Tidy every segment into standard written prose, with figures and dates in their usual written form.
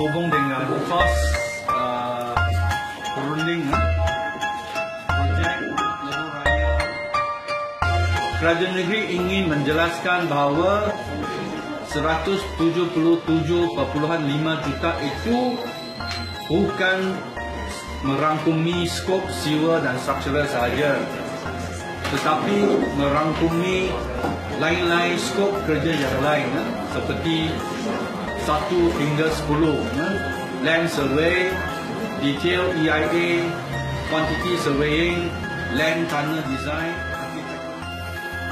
berhubung dengan kos perunding projek lebuh raya. Kerajaan negeri ingin menjelaskan bahawa 177.5 juta itu bukan merangkumi skop sewer dan struktural sahaja, tetapi merangkumi lain-lain skop kerja yang lain seperti 1 hingga 10, land survey, detail EIA, quantity surveying, land tunnel design.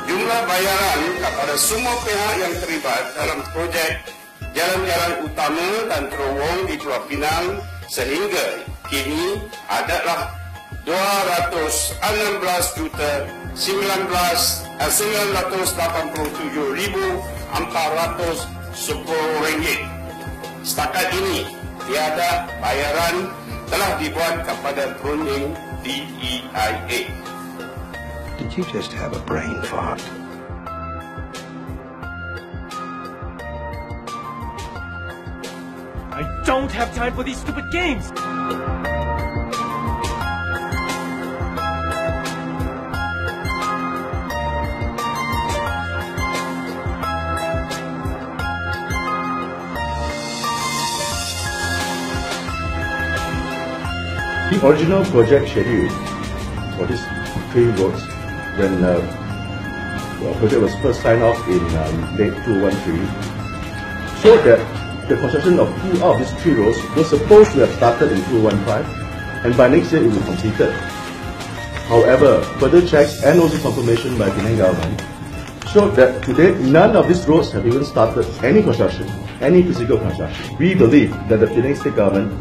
Jumlah bayaran kepada semua pihak yang terlibat dalam projek jalan-jalan utama dan terowong di Pulau Pinang sehingga kini adalah RM289,987,410. Setakat ini tiada bayaran telah dibuat kepada perunding DEIA. Did you just have a brain fart? I don't have time for these stupid games! The original project schedule for these 3 roads, when the project was first signed off in late 2013, showed that the construction of 2 out of these 3 roads was supposed to have started in 2015, and by next year it will be completed. However, further checks and also confirmation by Penang government showed that to date none of these roads have even started any construction, any physical construction. We believe that the Penang state government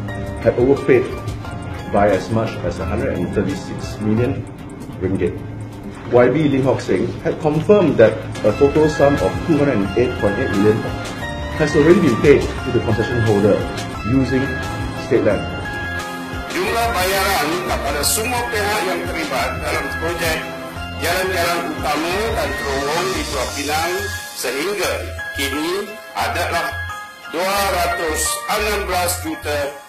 had overpaid by as much as 136 million ringgit. YB Lim Hock Seng had confirmed that a total sum of 208.8 million has already been paid to the concession holder using state land. Jumlah bayaran kepada semua pihak yang terlibat dalam projek jalan-jalan utama dan terowong di Pulau Pinang sehingga kini adalah RM216,987,410.